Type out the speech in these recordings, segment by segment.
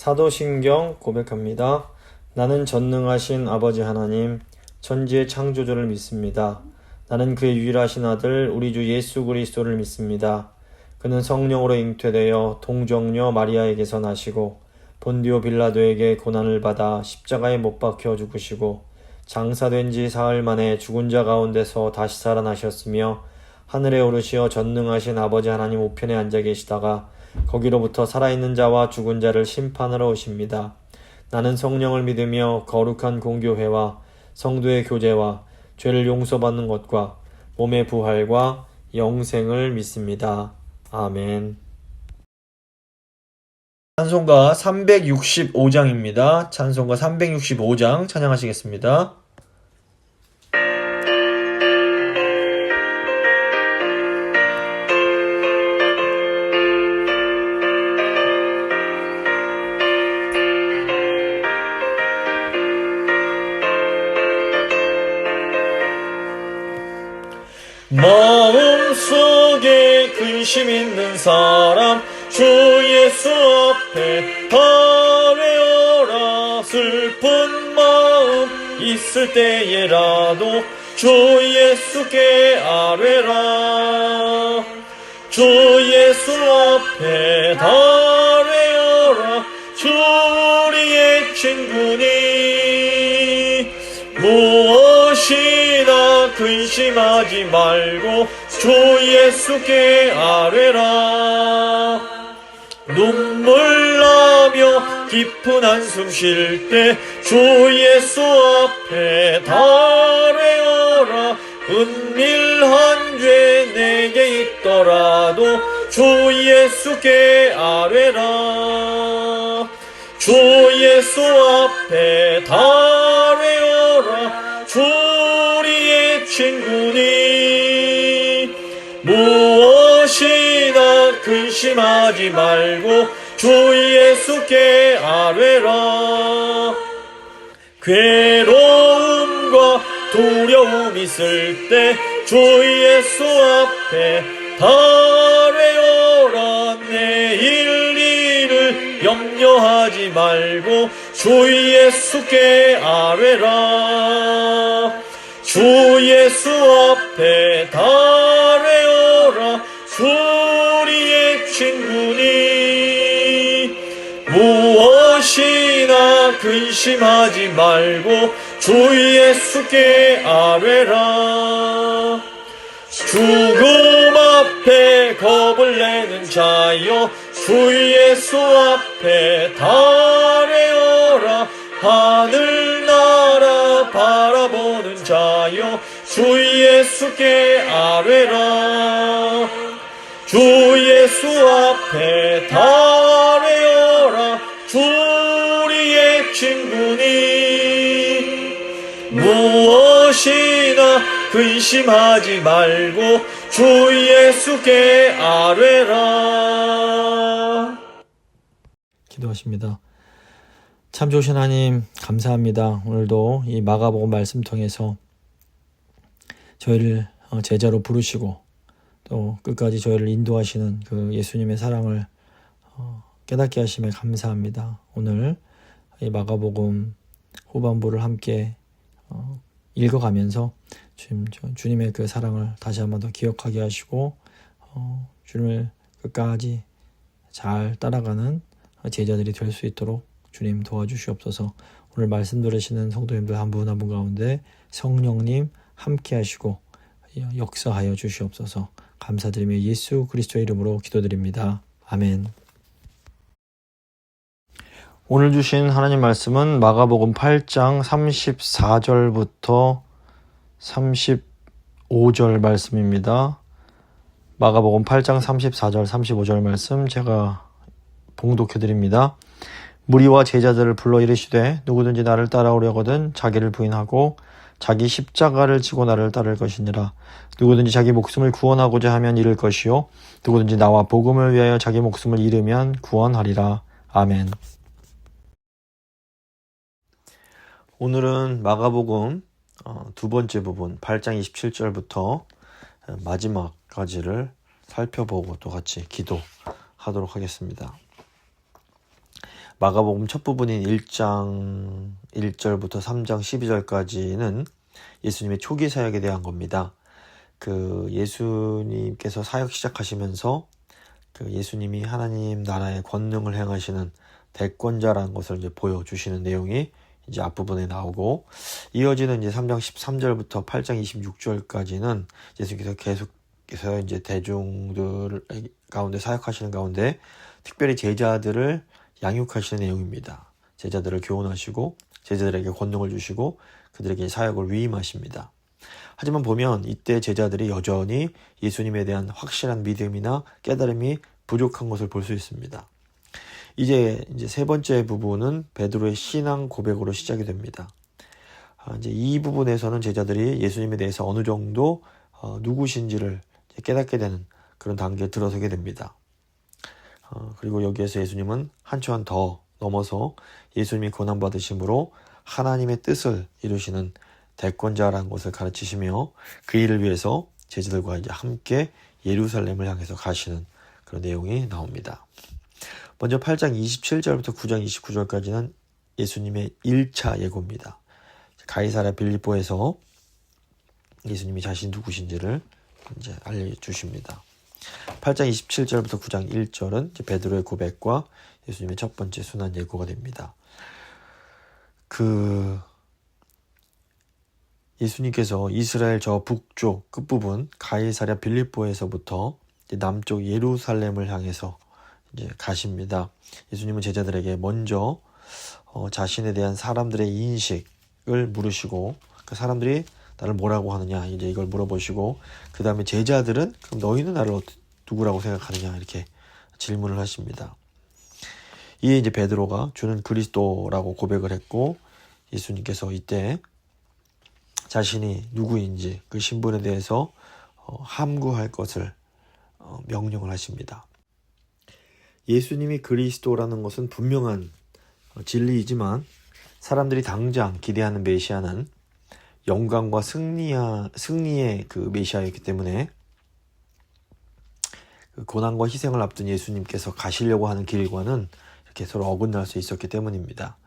사도신경 고백합니다. 나는 전능하신 아버지 하나님, 천지의 창조주를 믿습니다. 나는 그의 유일하신 아들 우리 주 예수 그리스도를 믿습니다. 그는 성령으로 잉태되어 동정녀 마리아에게서 나시고 본디오 빌라도에게 고난을 받아 십자가에 못 박혀 죽으시고 장사된 지 사흘 만에 죽은 자 가운데서 다시 살아나셨으며 하늘에 오르시어 전능하신 아버지 하나님 우편에 앉아 계시다가 거기로부터 살아있는 자와 죽은 자를 심판하러 오십니다. 나는 성령을 믿으며 거룩한 공교회와 성도의 교제와 죄를 용서받는 것과 몸의 부활과 영생을 믿습니다. 아멘. 찬송가 365장입니다. 찬송가 365장 찬양하시겠습니다. 마음속에 근심 있는 사람 주 예수 앞에 아뢰어라. 슬픈 마음 있을 때에라도 주 예수께 아뢰라. 주 예수 앞에 아뢰어라. 주 우리의 친구니 무엇이나 근심하지 말고 주 예수께 아뢰라. 눈물 나며 깊은 한숨 쉴 때 주 예수 앞에 아뢰어라. 은밀한 죄 내게 있더라도 주 예수께 아뢰라. 주 예수 앞에 아뢰어라. 주 우리의 친구니 무엇이나 근심하지 말고 주 예수께 아뢰라. 괴로움과 두려움 있을 때 주 예수 앞에 아뢰어라. 내일 일을 염려하지 말고 주 예수께 아뢰라. 주 예수 앞에 아뢰어라. 주 우리의 친구니 무엇이나 근심하지 말고 주 예수께 아뢰라. 죽음 앞에 겁을 내는 자여 주 예수 앞에 아뢰어라. 하늘나라 바라보는 자여 주 예수께 아뢰라. 주 예수 앞에 아뢰어라. 주 우리의 친구니 무엇이나 근심하지 말고 주 예수께 아뢰라. 기도하십니다. 참 좋으신 하나님 감사합니다. 오늘도 이 마가복음 말씀 통해서 저희를 제자로 부르시고 또 끝까지 저희를 인도하시는 그 예수님의 사랑을 깨닫게 하심에 감사합니다. 오늘 이 마가복음 후반부를 함께 읽어가면서 주님의 그 사랑을 다시 한번 더 기억하게 하시고 주님을 끝까지 잘 따라가는 제자들이 될 수 있도록 주님 도와주시옵소서. 오늘 말씀 들으시는 성도님들 한 분 한 분 가운데 성령님 함께 하시고 역사하여 주시옵소서. 감사드리며 예수 그리스도의 이름으로 기도드립니다. 아멘. 오늘 주신 하나님 말씀은 마가복음 8장 34절부터 35절 말씀입니다. 마가복음 8장 34절 35절 말씀 제가 봉독해드립니다. 무리와 제자들을 불러 이르시되 누구든지 나를 따라오려거든 자기를 부인하고 자기 십자가를 지고 나를 따를 것이니라. 누구든지 자기 목숨을 구원하고자 하면 잃을 것이요 누구든지 나와 복음을 위하여 자기 목숨을 잃으면 구원하리라. 아멘. 오늘은 마가복음 두 번째 부분 8장 27절부터 마지막까지를 살펴보고 또 같이 기도하도록 하겠습니다. 마가복음 첫 부분인 1장 1절부터 3장 12절까지는 예수님의 초기 사역에 대한 겁니다. 예수님께서 사역 시작하시면서 예수님이 하나님 나라의 권능을 행하시는 대권자라는 것을 이제 보여주시는 내용이 이제 앞부분에 나오고, 이어지는 이제 3장 13절부터 8장 26절까지는 예수님께서 계속해서 이제 대중들 가운데 사역하시는 가운데 특별히 제자들을 양육하시는 내용입니다. 제자들을 교훈하시고 제자들에게 권능을 주시고 그들에게 사역을 위임하십니다. 하지만 보면 이때 제자들이 여전히 예수님에 대한 확실한 믿음이나 깨달음이 부족한 것을 볼 수 있습니다. 이제 세 번째 부분은 베드로의 신앙 고백으로 시작이 됩니다. 이제 이 부분에서는 제자들이 예수님에 대해서 어느 정도 누구신지를 깨닫게 되는 그런 단계에 들어서게 됩니다. 그리고 여기에서 예수님은 한참 더 넘어서 예수님이 고난받으심으로 하나님의 뜻을 이루시는 대권자라는 것을 가르치시며 그 일을 위해서 제자들과 이제 함께 예루살렘을 향해서 가시는 그런 내용이 나옵니다. 먼저 8장 27절부터 9장 29절까지는 예수님의 1차 예고입니다. 가이사랴 빌립보에서 예수님이 자신이 누구신지를 이제 알려주십니다. 8장 27절부터 9장 1절은 이제 베드로의 고백과 예수님의 첫 번째 순환 예고가 됩니다. 예수님께서 이스라엘 저 북쪽 끝부분 가이사랴 빌립보에서부터 남쪽 예루살렘을 향해서 이제 가십니다. 예수님은 제자들에게 먼저 자신에 대한 사람들의 인식을 물으시고, 그 사람들이 나를 뭐라고 하느냐 이제 이걸 물어보시고, 그 다음에 제자들은 그럼 너희는 나를 누구라고 생각하느냐 이렇게 질문을 하십니다. 이에 이제 베드로가 주는 그리스도라고 고백을 했고, 예수님께서 이때 자신이 누구인지 그 신분에 대해서 함구할 것을 명령을 하십니다. 예수님이 그리스도라는 것은 분명한 진리이지만 사람들이 당장 기대하는 메시아는 영광과 승리의 그 메시아였기 때문에 그 고난과 희생을 앞둔 예수님께서 가시려고 하는 길과는 이렇게 서로 어긋날 수 있었기 때문입니다.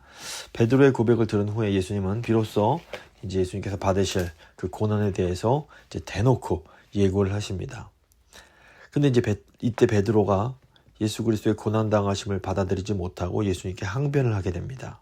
베드로의 고백을 들은 후에 예수님은 비로소 이제 예수님께서 받으실 그 고난에 대해서 이제 대놓고 예고를 하십니다. 근데 이제 이때 베드로가 예수 그리스도의 고난당하심을 받아들이지 못하고 예수님께 항변을 하게 됩니다.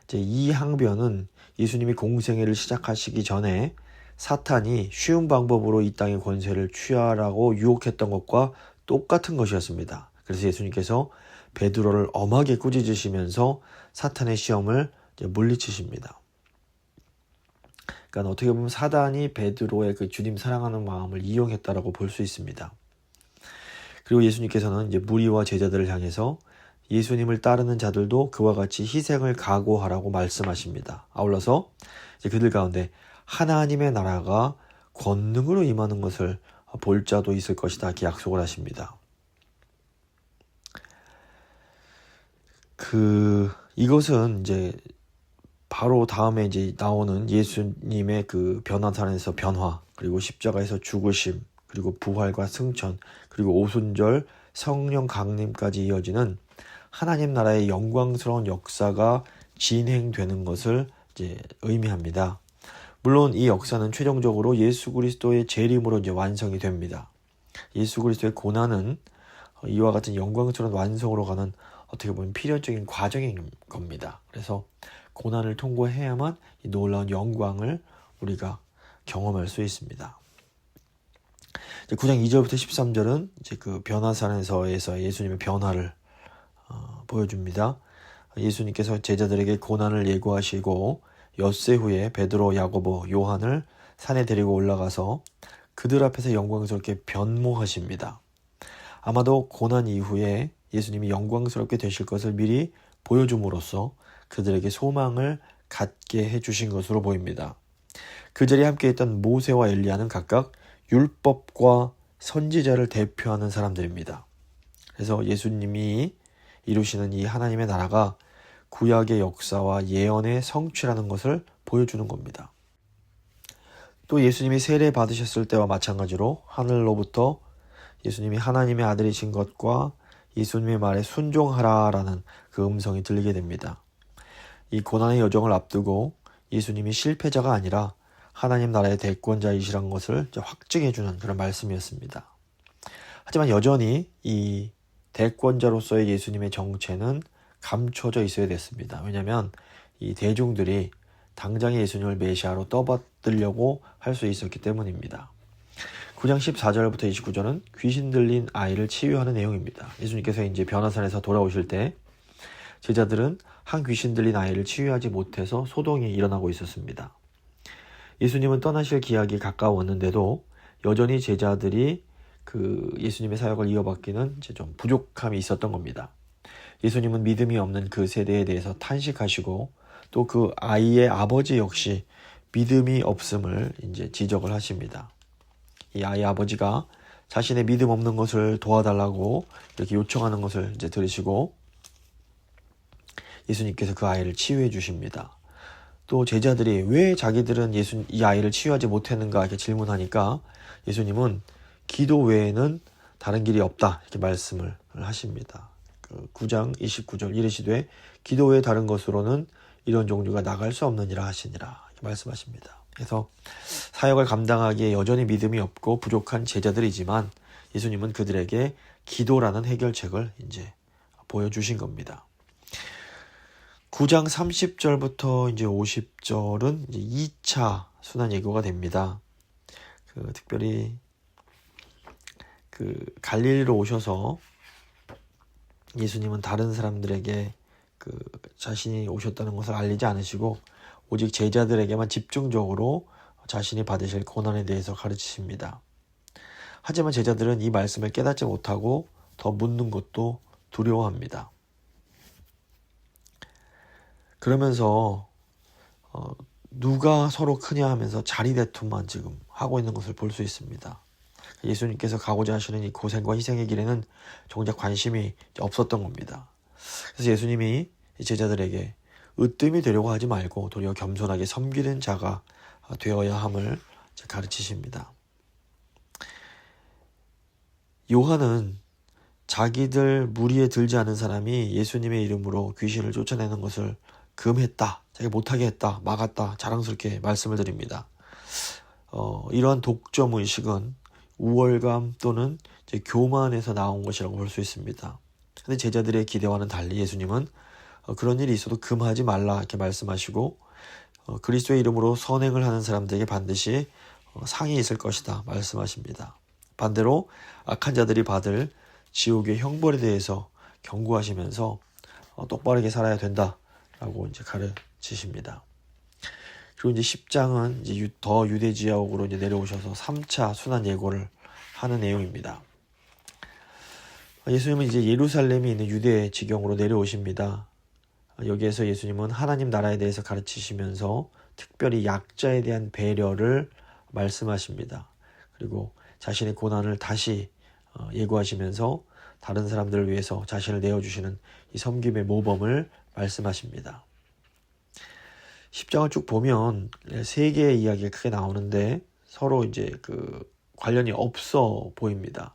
이제 이 항변은 예수님이 공생애를 시작하시기 전에 사탄이 쉬운 방법으로 이 땅의 권세를 취하라고 유혹했던 것과 똑같은 것이었습니다. 그래서 예수님께서 베드로를 엄하게 꾸짖으시면서 사탄의 시험을 이제 물리치십니다. 그러니까 어떻게 보면 사단이 베드로의 그 주님 사랑하는 마음을 이용했다라고 볼 수 있습니다. 그리고 예수님께서는 이제 무리와 제자들을 향해서 예수님을 따르는 자들도 그와 같이 희생을 각오하라고 말씀하십니다. 아울러서 이제 그들 가운데 하나님의 나라가 권능으로 임하는 것을 볼 자도 있을 것이다 이렇게 약속을 하십니다. 이것은 이제 바로 다음에 이제 나오는 예수님의 그 변화산에서 변화, 그리고 십자가에서 죽으심, 그리고 부활과 승천, 그리고 오순절 성령 강림까지 이어지는 하나님 나라의 영광스러운 역사가 진행되는 것을 이제 의미합니다. 물론 이 역사는 최종적으로 예수 그리스도의 재림으로 이제 완성이 됩니다. 예수 그리스도의 고난은 이와 같은 영광스러운 완성으로 가는 어떻게 보면 필연적인 과정인 겁니다. 그래서 고난을 통과해야만 이 놀라운 영광을 우리가 경험할 수 있습니다. 9장 2절부터 13절은 이제 그 변화산에서 예수님의 변화를 보여줍니다. 예수님께서 제자들에게 고난을 예고하시고 엿새 후에 베드로, 야고보, 요한을 산에 데리고 올라가서 그들 앞에서 영광스럽게 변모하십니다. 아마도 고난 이후에 예수님이 영광스럽게 되실 것을 미리 보여줌으로써 그들에게 소망을 갖게 해주신 것으로 보입니다. 그 자리에 함께 있던 모세와 엘리야는 각각 율법과 선지자를 대표하는 사람들입니다. 그래서 예수님이 이루시는 이 하나님의 나라가 구약의 역사와 예언의 성취라는 것을 보여주는 겁니다. 또 예수님이 세례 받으셨을 때와 마찬가지로 하늘로부터 예수님이 하나님의 아들이신 것과 예수님의 말에 순종하라라는 그 음성이 들리게 됩니다. 이 고난의 여정을 앞두고 예수님이 실패자가 아니라 하나님 나라의 대권자이시란 것을 확증해주는 그런 말씀이었습니다. 하지만 여전히 이 대권자로서의 예수님의 정체는 감춰져 있어야 됐습니다. 왜냐하면 이 대중들이 당장의 예수님을 메시아로 떠받들려고 할 수 있었기 때문입니다. 9장 14절부터 29절은 귀신 들린 아이를 치유하는 내용입니다. 예수님께서 이제 변화산에서 돌아오실 때 제자들은 한 귀신 들린 아이를 치유하지 못해서 소동이 일어나고 있었습니다. 예수님은 떠나실 기약이 가까웠는데도 여전히 제자들이 그 예수님의 사역을 이어받기는 이제 좀 부족함이 있었던 겁니다. 예수님은 믿음이 없는 그 세대에 대해서 탄식하시고 또 그 아이의 아버지 역시 믿음이 없음을 이제 지적을 하십니다. 이 아이 아버지가 자신의 믿음 없는 것을 도와달라고 이렇게 요청하는 것을 이제 들으시고 예수님께서 그 아이를 치유해 주십니다. 또 제자들이 왜 자기들은 이 아이를 치유하지 못했는가 이렇게 질문하니까 예수님은 기도 외에는 다른 길이 없다 이렇게 말씀을 하십니다. 9장 29절 이르시되 기도 외에 다른 것으로는 이런 종류가 나갈 수 없느니라 하시니라 이렇게 말씀하십니다. 그래서 사역을 감당하기에 여전히 믿음이 없고 부족한 제자들이지만 예수님은 그들에게 기도라는 해결책을 이제 보여주신 겁니다. 9장 30절부터 이제 50절은 이제 2차 순환 예고가 됩니다. 특별히 갈릴리로 오셔서 예수님은 다른 사람들에게 자신이 오셨다는 것을 알리지 않으시고 오직 제자들에게만 집중적으로 자신이 받으실 고난에 대해서 가르치십니다. 하지만 제자들은 이 말씀을 깨닫지 못하고 더 묻는 것도 두려워합니다. 그러면서 누가 서로 크냐 하면서 자리 다툼만 지금 하고 있는 것을 볼 수 있습니다. 예수님께서 가고자 하시는 이 고생과 희생의 길에는 정작 관심이 없었던 겁니다. 그래서 예수님이 제자들에게 으뜸이 되려고 하지 말고 도리어 겸손하게 섬기는 자가 되어야 함을 가르치십니다. 요한은 자기들 무리에 들지 않은 사람이 예수님의 이름으로 귀신을 쫓아내는 것을 금했다, 자기 못하게 했다, 막았다 자랑스럽게 말씀을 드립니다. 이러한 독점의식은 우월감 또는 이제 교만에서 나온 것이라고 볼 수 있습니다. 그런데 제자들의 기대와는 달리 예수님은 그런 일이 있어도 금하지 말라 이렇게 말씀하시고 그리스도의 이름으로 선행을 하는 사람들에게 반드시 상이 있을 것이다 말씀하십니다. 반대로 악한 자들이 받을 지옥의 형벌에 대해서 경고하시면서 똑바르게 살아야 된다라고 이제 가르치십니다. 그리고 이제 10장은 이제 더 유대 지역으로 이제 내려오셔서 3차 순환 예고를 하는 내용입니다. 예수님은 이제 예루살렘이 있는 유대 지경으로 내려오십니다. 여기에서 예수님은 하나님 나라에 대해서 가르치시면서 특별히 약자에 대한 배려를 말씀하십니다. 그리고 자신의 고난을 다시 예고하시면서 다른 사람들을 위해서 자신을 내어주시는 이 섬김의 모범을 말씀하십니다. 10장을 쭉 보면 세 개의 이야기가 크게 나오는데 서로 이제 관련이 없어 보입니다.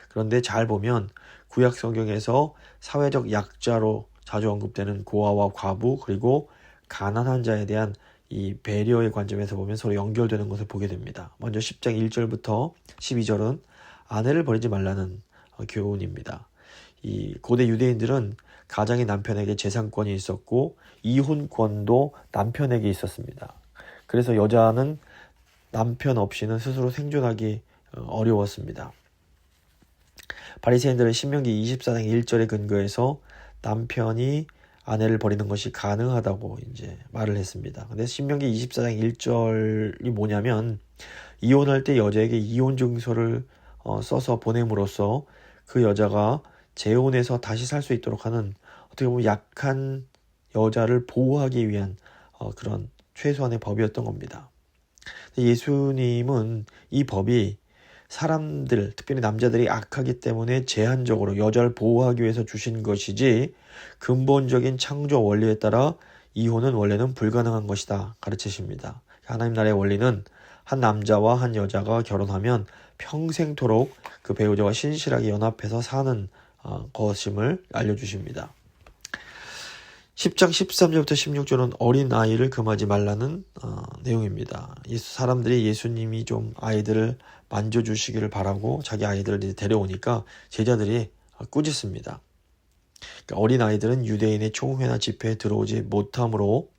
그런데 잘 보면 구약 성경에서 사회적 약자로 자주 언급되는 고아와 과부 그리고 가난한 자에 대한 이 배려의 관점에서 보면 서로 연결되는 것을 보게 됩니다. 먼저 10장 1절부터 12절은 아내를 버리지 말라는 교훈입니다. 이 고대 유대인들은 가장의 남편에게 재산권이 있었고 이혼권도 남편에게 있었습니다. 그래서 여자는 남편 없이는 스스로 생존하기 어려웠습니다. 바리새인들은 신명기 24장 1절에 근거해서 남편이 아내를 버리는 것이 가능하다고 이제 말을 했습니다. 근데 신명기 24장 1절이 뭐냐면 이혼할 때 여자에게 이혼 증서를 써서 보냄으로써 그 여자가 재혼해서 다시 살 수 있도록 하는 어떻게 보면 약한 여자를 보호하기 위한 그런 최소한의 법이었던 겁니다. 예수님은 이 법이 사람들, 특별히 남자들이 악하기 때문에 제한적으로 여자를 보호하기 위해서 주신 것이지 근본적인 창조 원리에 따라 이혼은 원래는 불가능한 것이다 가르치십니다. 하나님 나라의 원리는 한 남자와 한 여자가 결혼하면 평생토록 그 배우자와 신실하게 연합해서 사는 것임을 알려주십니다. 10장 13절부터 16절은 어린 아이를 금하지 말라는 내용입니다. 사람들이 예수님이 좀 아이들을 만져주시기를 바라고 자기 아이들을 이제 데려오니까 제자들이 꾸짖습니다. 그러니까 어린 아이들은 유대인의 총회나 집회에 들어오지 못하므로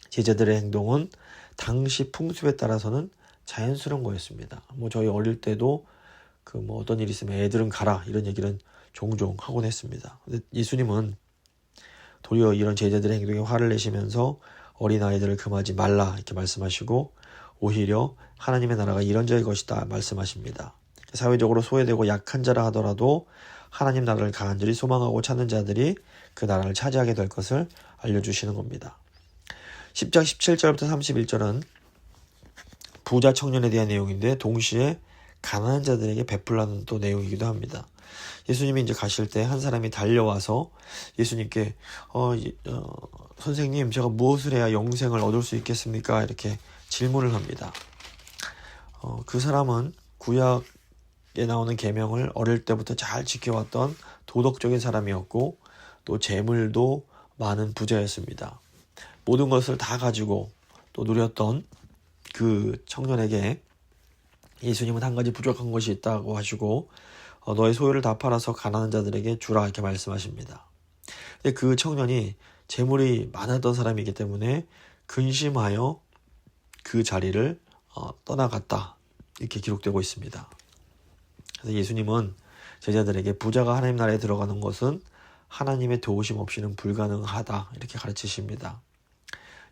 제자들의 행동은 당시 풍습에 따라서는 자연스러운 거였습니다. 저희 어릴 때도 어떤 일이 있으면 애들은 가라 이런 얘기는 종종 하곤 했습니다. 근데 예수님은 도리어 이런 제자들의 행동에 화를 내시면서 어린 아이들을 금하지 말라 이렇게 말씀하시고 오히려 하나님의 나라가 이런 자의 것이다 말씀하십니다. 사회적으로 소외되고 약한 자라 하더라도 하나님 나라를 간절히 소망하고 찾는 자들이 그 나라를 차지하게 될 것을 알려주시는 겁니다. 10장 17절부터 31절은 부자 청년에 대한 내용인데 동시에 가난한 자들에게 베풀라는 또 내용이기도 합니다. 예수님이 이제 가실 때 한 사람이 달려와서 예수님께 선생님 제가 무엇을 해야 영생을 얻을 수 있겠습니까? 이렇게 질문을 합니다. 그 사람은 구약에 나오는 계명을 어릴 때부터 잘 지켜왔던 도덕적인 사람이었고 또 재물도 많은 부자였습니다. 모든 것을 다 가지고 또 누렸던 그 청년에게 예수님은 한 가지 부족한 것이 있다고 하시고 너의 소유를 다 팔아서 가난한 자들에게 주라 이렇게 말씀하십니다. 근데 그 청년이 재물이 많았던 사람이기 때문에 근심하여 그 자리를 떠나갔다 이렇게 기록되고 있습니다. 그래서 예수님은 제자들에게 부자가 하나님 나라에 들어가는 것은 하나님의 도우심 없이는 불가능하다 이렇게 가르치십니다.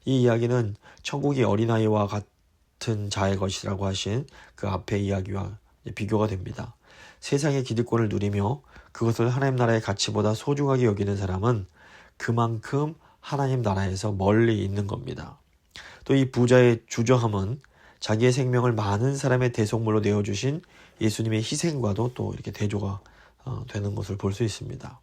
이 이야기는 천국이 어린아이와 같은 자의 것이라고 하신 그 앞의 이야기와 비교가 됩니다. 세상의 기득권을 누리며 그것을 하나님 나라의 가치보다 소중하게 여기는 사람은 그만큼 하나님 나라에서 멀리 있는 겁니다. 또 이 부자의 주저함은 자기의 생명을 많은 사람의 대속물로 내어주신 예수님의 희생과도 또 이렇게 대조가 되는 것을 볼 수 있습니다.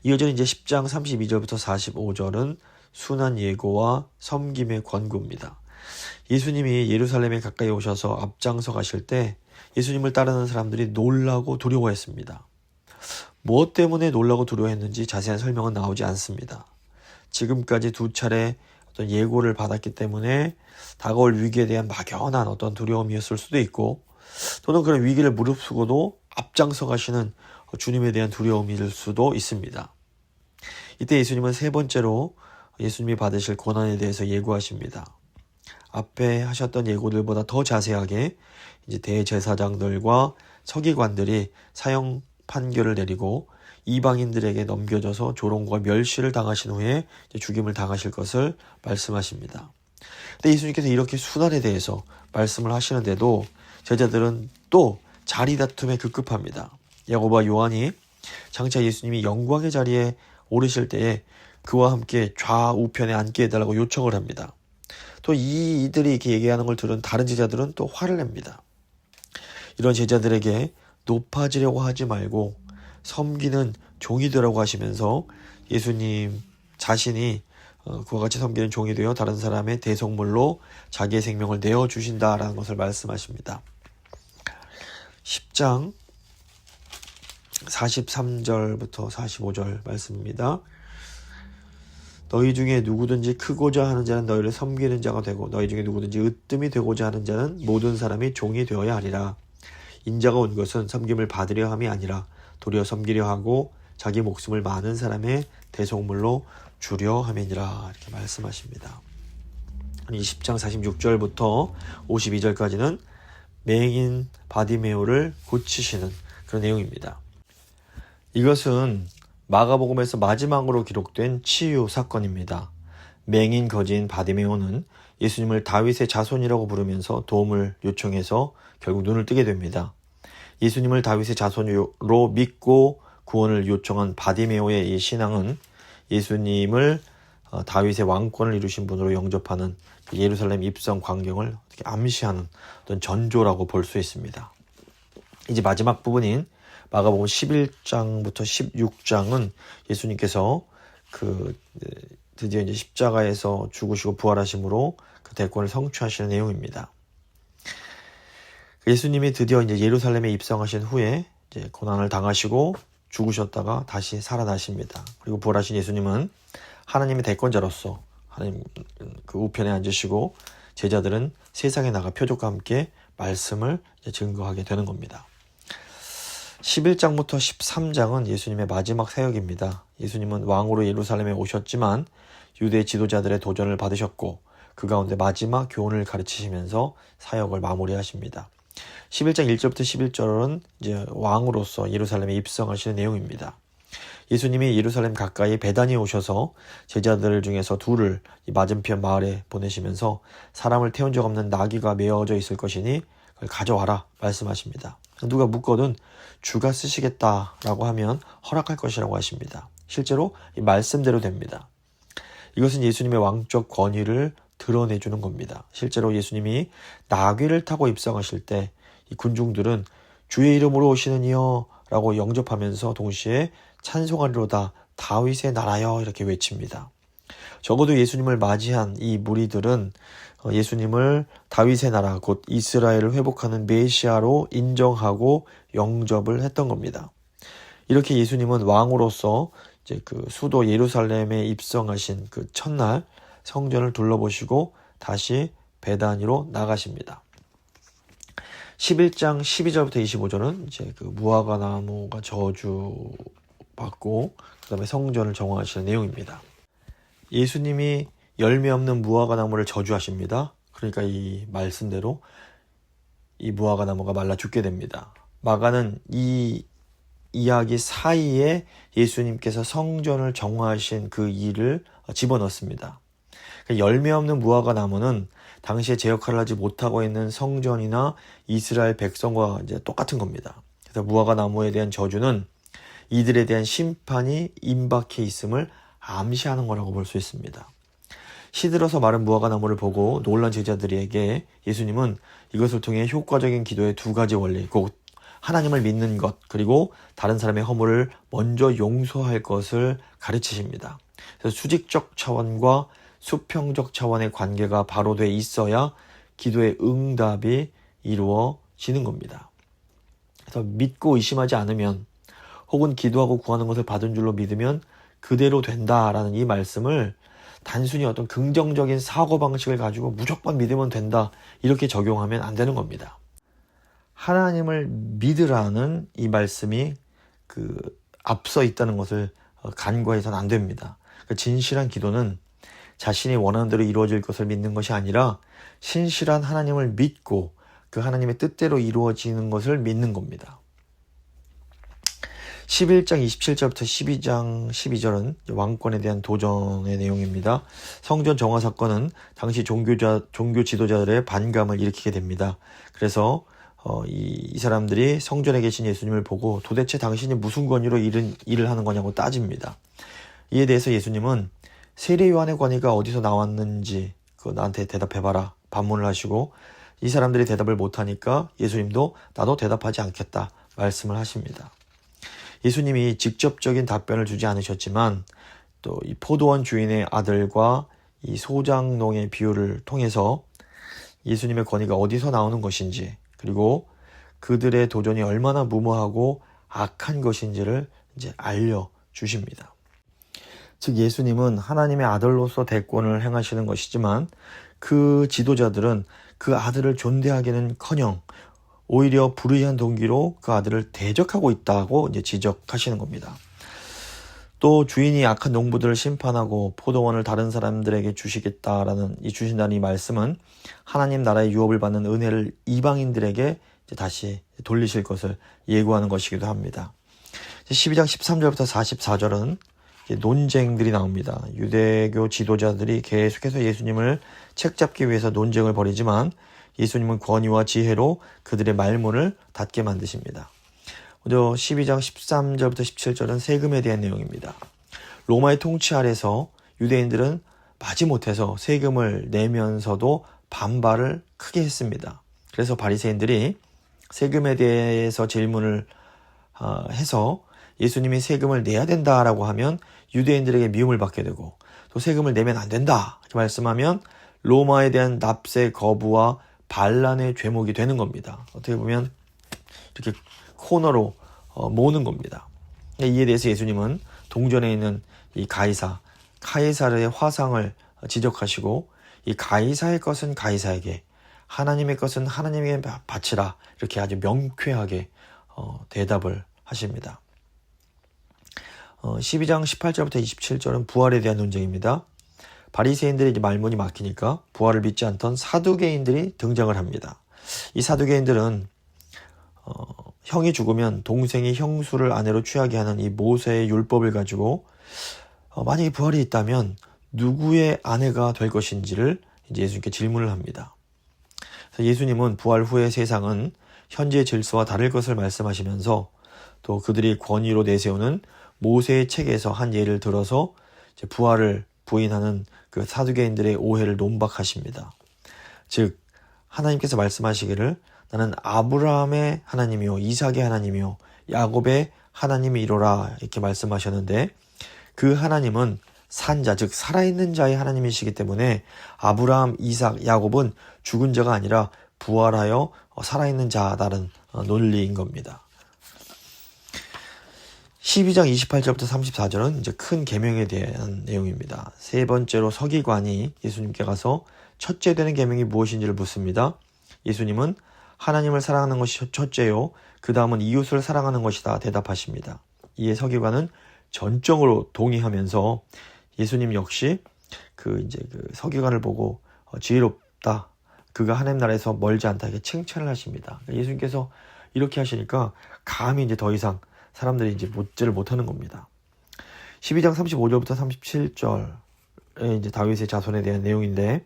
이어져 이제 10장 32절부터 45절은 순한 예고와 섬김의 권고입니다. 예수님이 예루살렘에 가까이 오셔서 앞장서 가실 때 예수님을 따르는 사람들이 놀라고 두려워했습니다. 무엇 때문에 놀라고 두려워했는지 자세한 설명은 나오지 않습니다. 지금까지 2차례 어떤 예고를 받았기 때문에 다가올 위기에 대한 막연한 어떤 두려움이었을 수도 있고 또는 그런 위기를 무릅쓰고도 앞장서 가시는 주님에 대한 두려움일 수도 있습니다. 이때 예수님은 세 번째로 예수님이 받으실 고난에 대해서 예고하십니다. 앞에 하셨던 예고들보다 더 자세하게 이제 대제사장들과 서기관들이 사형 판결을 내리고 이방인들에게 넘겨져서 조롱과 멸시를 당하신 후에 죽임을 당하실 것을 말씀하십니다. 근데 예수님께서 이렇게 수난에 대해서 말씀을 하시는데도 제자들은 또 자리 다툼에 급급합니다. 야고보와 요한이 장차 예수님이 영광의 자리에 오르실 때에 그와 함께 좌우편에 앉게 해달라고 요청을 합니다. 또 이들이 이렇게 얘기하는 걸 들은 다른 제자들은 또 화를 냅니다. 이런 제자들에게 높아지려고 하지 말고 섬기는 종이 되라고 하시면서 예수님 자신이 그와 같이 섬기는 종이 되어 다른 사람의 대속물로 자기의 생명을 내어주신다라는 것을 말씀하십니다. 10장 43절부터 45절 말씀입니다. 너희 중에 누구든지 크고자 하는 자는 너희를 섬기는 자가 되고 너희 중에 누구든지 으뜸이 되고자 하는 자는 모든 사람이 종이 되어야 하리라. 인자가 온 것은 섬김을 받으려 함이 아니라 도리어 섬기려 하고 자기 목숨을 많은 사람의 대속물로 주려 함이니라 이렇게 말씀하십니다. 20장 46절부터 52절까지는 맹인 바디메오를 고치시는 그런 내용입니다. 이것은 마가복음에서 마지막으로 기록된 치유 사건입니다. 맹인 거지인 바디메오는 예수님을 다윗의 자손이라고 부르면서 도움을 요청해서 결국 눈을 뜨게 됩니다. 예수님을 다윗의 자손으로 믿고 구원을 요청한 바디메오의 이 신앙은 예수님을 다윗의 왕권을 이루신 분으로 영접하는 예루살렘 입성 광경을 암시하는 어떤 전조라고 볼 수 있습니다. 이제 마지막 부분인 마가복음 11장부터 16장은 예수님께서 드디어 이제 십자가에서 죽으시고 부활하심으로 그 대권을 성취하시는 내용입니다. 예수님이 드디어 이제 예루살렘에 입성하신 후에 이제 고난을 당하시고 죽으셨다가 다시 살아나십니다. 그리고 부활하신 예수님은 하나님의 대권자로서 하나님 그 우편에 앉으시고 제자들은 세상에 나가 표적과 함께 말씀을 증거하게 되는 겁니다. 11장부터 13장은 예수님의 마지막 사역입니다. 예수님은 왕으로 예루살렘에 오셨지만 유대 지도자들의 도전을 받으셨고 그 가운데 마지막 교훈을 가르치시면서 사역을 마무리하십니다. 11장 1절부터 11절은 이제 왕으로서 예루살렘에 입성하시는 내용입니다. 예수님이 예루살렘 가까이 베다니에 오셔서 제자들 중에서 둘을 이 맞은편 마을에 보내시면서 사람을 태운 적 없는 나귀가 메어져 있을 것이니 그걸 가져와라 말씀하십니다. 누가 묻거든 주가 쓰시겠다라고 하면 허락할 것이라고 하십니다. 실제로 이 말씀대로 됩니다. 이것은 예수님의 왕적 권위를 드러내주는 겁니다. 실제로 예수님이 나귀를 타고 입성하실 때 이 군중들은 주의 이름으로 오시는 이여 라고 영접하면서 동시에 찬송하리로다 다윗의 나라여 이렇게 외칩니다. 적어도 예수님을 맞이한 이 무리들은 예수님을 다윗의 나라 곧 이스라엘을 회복하는 메시아로 인정하고 영접을 했던 겁니다. 이렇게 예수님은 왕으로서 이제 그 수도 예루살렘에 입성하신 그 첫날 성전을 둘러보시고 다시 베다니로 나가십니다. 11장 12절부터 25절은 이제 그 무화과 나무가 저주받고 그다음에 성전을 정화하시는 내용입니다. 예수님이 열매 없는 무화과 나무를 저주하십니다. 그러니까 이 말씀대로 이 무화과 나무가 말라 죽게 됩니다. 마가는 이 이야기 사이에 예수님께서 성전을 정화하신 그 일을 집어넣습니다. 열매 없는 무화과 나무는 당시에 제 역할을 하지 못하고 있는 성전이나 이스라엘 백성과 이제 똑같은 겁니다. 그래서 무화과 나무에 대한 저주는 이들에 대한 심판이 임박해 있음을 암시하는 거라고 볼 수 있습니다. 시들어서 마른 무화과 나무를 보고 놀란 제자들에게 예수님은 이것을 통해 효과적인 기도의 두 가지 원리, 곧 하나님을 믿는 것 그리고 다른 사람의 허물을 먼저 용서할 것을 가르치십니다. 그래서 수직적 차원과 수평적 차원의 관계가 바로 돼 있어야 기도의 응답이 이루어지는 겁니다. 그래서 믿고 의심하지 않으면 혹은 기도하고 구하는 것을 받은 줄로 믿으면 그대로 된다라는 이 말씀을 단순히 어떤 긍정적인 사고방식을 가지고 무조건 믿으면 된다 이렇게 적용하면 안 되는 겁니다. 하나님을 믿으라는 이 말씀이 앞서 있다는 것을 간과해서는 안 됩니다. 진실한 기도는 자신이 원하는 대로 이루어질 것을 믿는 것이 아니라 신실한 하나님을 믿고 그 하나님의 뜻대로 이루어지는 것을 믿는 겁니다. 11장 27절부터 12장 12절은 왕권에 대한 도전의 내용입니다. 성전 정화 사건은 당시 종교 지도자들의 반감을 일으키게 됩니다. 그래서 이 사람들이 성전에 계신 예수님을 보고 도대체 당신이 무슨 권위로 일을 하는 거냐고 따집니다. 이에 대해서 예수님은 세례 요한의 권위가 어디서 나왔는지 나한테 대답해봐라 반문을 하시고 이 사람들이 대답을 못하니까 예수님도 나도 대답하지 않겠다 말씀을 하십니다. 예수님이 직접적인 답변을 주지 않으셨지만 또 이 포도원 주인의 아들과 이 소장농의 비유를 통해서 예수님의 권위가 어디서 나오는 것인지 그리고 그들의 도전이 얼마나 무모하고 악한 것인지를 이제 알려주십니다. 즉 예수님은 하나님의 아들로서 대권을 행하시는 것이지만 그 지도자들은 그 아들을 존대하기는커녕 오히려 불의한 동기로 그 아들을 대적하고 있다고 이제 지적하시는 겁니다. 또 주인이 악한 농부들을 심판하고 포도원을 다른 사람들에게 주신다는 이 말씀은 하나님 나라의 유업을 받는 은혜를 이방인들에게 이제 다시 돌리실 것을 예고하는 것이기도 합니다. 12장 13절부터 44절은 논쟁들이 나옵니다. 유대교 지도자들이 계속해서 예수님을 책잡기 위해서 논쟁을 벌이지만 예수님은 권위와 지혜로 그들의 말문을 닫게 만드십니다. 먼저 12장 13절부터 17절은 세금에 대한 내용입니다. 로마의 통치 아래서 유대인들은 마지못해서 세금을 내면서도 반발을 크게 했습니다. 그래서 바리새인들이 세금에 대해서 질문을 해서 예수님이 세금을 내야 된다라고 하면 유대인들에게 미움을 받게 되고 또 세금을 내면 안 된다 이렇게 말씀하면 로마에 대한 납세 거부와 반란의 죄목이 되는 겁니다. 어떻게 보면 이렇게 코너로 모으는 겁니다. 이에 대해서 예수님은 동전에 있는 이 카이사르의 화상을 지적하시고 이 가이사의 것은 가이사에게, 하나님의 것은 하나님에게 바치라, 이렇게 아주 명쾌하게 대답을 하십니다. 12장 18절부터 27절은 부활에 대한 논쟁입니다. 바리새인들이 이제 말문이 막히니까 부활을 믿지 않던 사두개인들이 등장을 합니다. 이 사두개인들은 형이 죽으면 동생이 형수를 아내로 취하게 하는 이 모세의 율법을 가지고 만약에 부활이 있다면 누구의 아내가 될 것인지를 이제 예수님께 질문을 합니다. 그래서 예수님은 부활 후의 세상은 현재 질서와 다를 것을 말씀하시면서 또 그들이 권위로 내세우는 모세의 책에서 한 예를 들어서 이제 부활을 부인하는 그 사두개인들의 오해를 논박하십니다. 즉 하나님께서 말씀하시기를 나는 아브라함의 하나님이요 이삭의 하나님이요 야곱의 하나님이로라, 이렇게 말씀하셨는데 그 하나님은 산자, 즉 살아있는 자의 하나님이시기 때문에 아브라함, 이삭, 야곱은 죽은 자가 아니라 부활하여 살아있는 자다는 논리인 겁니다. 12장 28절부터 34절은 이제 큰 계명에 대한 내용입니다. 세 번째로 서기관이 예수님께 가서 첫째 되는 계명이 무엇인지를 묻습니다. 예수님은 하나님을 사랑하는 것이 첫째요, 그 다음은 이웃을 사랑하는 것이다 대답하십니다. 이에 서기관은 전적으로 동의하면서 예수님 역시 그 서기관을 보고 지혜롭다, 그가 하나님 나라에서 멀지 않다, 이렇게 칭찬을 하십니다. 예수님께서 이렇게 하시니까 감히 이제 더 이상 사람들이 이제 묻지를 못하는 겁니다. 12장 35절부터 37절에 이제 다윗의 자손에 대한 내용인데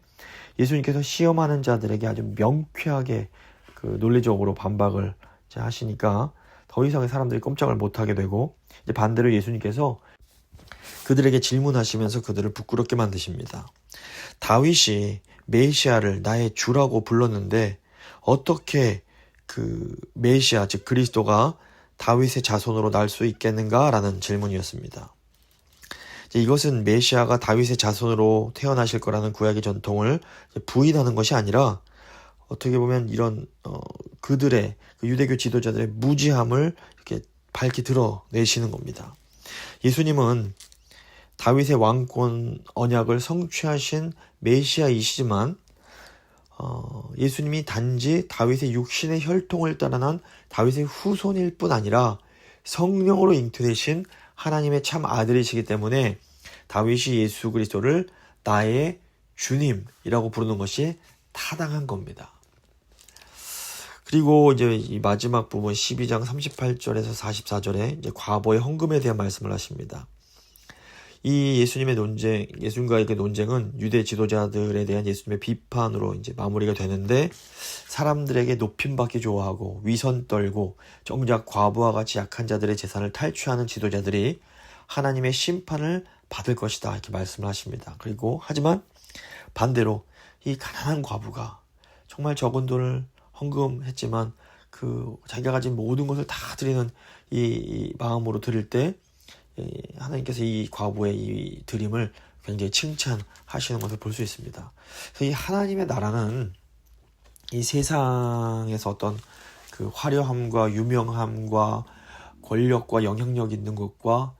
예수님께서 시험하는 자들에게 아주 명쾌하게 그 논리적으로 반박을 이제 하시니까 더 이상 사람들이 꼼짝을 못하게 되고 이제 반대로 예수님께서 그들에게 질문하시면서 그들을 부끄럽게 만드십니다. 다윗이 메시아를 나의 주라고 불렀는데 어떻게 그 메시아 즉 그리스도가 다윗의 자손으로 날 수 있겠는가라는 질문이었습니다. 이것은 메시아가 다윗의 자손으로 태어나실 거라는 구약의 전통을 부인하는 것이 아니라 어떻게 보면 이런 그들의 그 유대교 지도자들의 무지함을 이렇게 밝히 드러내시는 겁니다. 예수님은 다윗의 왕권 언약을 성취하신 메시아이시지만 예수님이 단지 다윗의 육신의 혈통을 따라난 다윗의 후손일 뿐 아니라 성령으로 잉태되신 하나님의 참 아들이시기 때문에 다윗이 예수 그리스도를 나의 주님이라고 부르는 것이 타당한 겁니다. 그리고 이제 이 마지막 부분 12장 38절에서 44절에 이제 과거의 헌금에 대한 말씀을 하십니다. 이 예수님의 논쟁, 예수님과의 그 논쟁은 유대 지도자들에 대한 예수님의 비판으로 이제 마무리가 되는데 사람들에게 높임받기 좋아하고 위선 떨고 정작 과부와 같이 약한 자들의 재산을 탈취하는 지도자들이 하나님의 심판을 받을 것이다, 이렇게 말씀을 하십니다. 그리고 하지만 반대로 이 가난한 과부가 정말 적은 돈을 헌금했지만 그 자기가 가진 모든 것을 다 드리는 이 마음으로 드릴 때 하나님께서 이 과부의 이 드림을 굉장히 칭찬하시는 것을 볼 수 있습니다. 그래서 이 하나님의 나라는 이 세상에서 어떤 그 화려함과 유명함과 권력과 영향력 있는 것과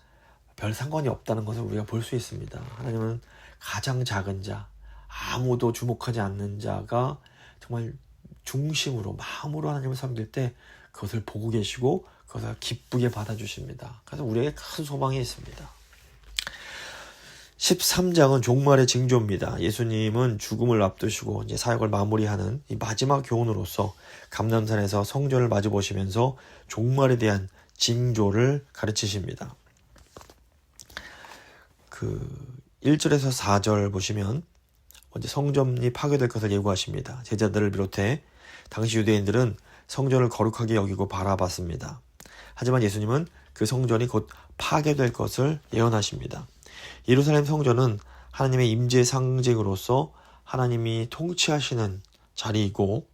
별 상관이 없다는 것을 우리가 볼 수 있습니다. 하나님은 가장 작은 자, 아무도 주목하지 않는 자가 정말 중심으로 마음으로 하나님을 섬길 때 그것을 보고 계시고 그것을 기쁘게 받아주십니다. 그래서 우리에게 큰 소망이 있습니다. 13장은 종말의 징조입니다. 예수님은 죽음을 앞두시고 이제 사역을 마무리하는 이 마지막 교훈으로서 감람산에서 성전을 마주 보시면서 종말에 대한 징조를 가르치십니다. 그 1절에서 4절 보시면 이제 성전이 파괴될 것을 예고하십니다. 제자들을 비롯해 당시 유대인들은 성전을 거룩하게 여기고 바라봤습니다. 하지만 예수님은 그 성전이 곧 파괴될 것을 예언하십니다. 예루살렘 성전은 하나님의 임재의 상징으로서 하나님이 통치하시는 자리이고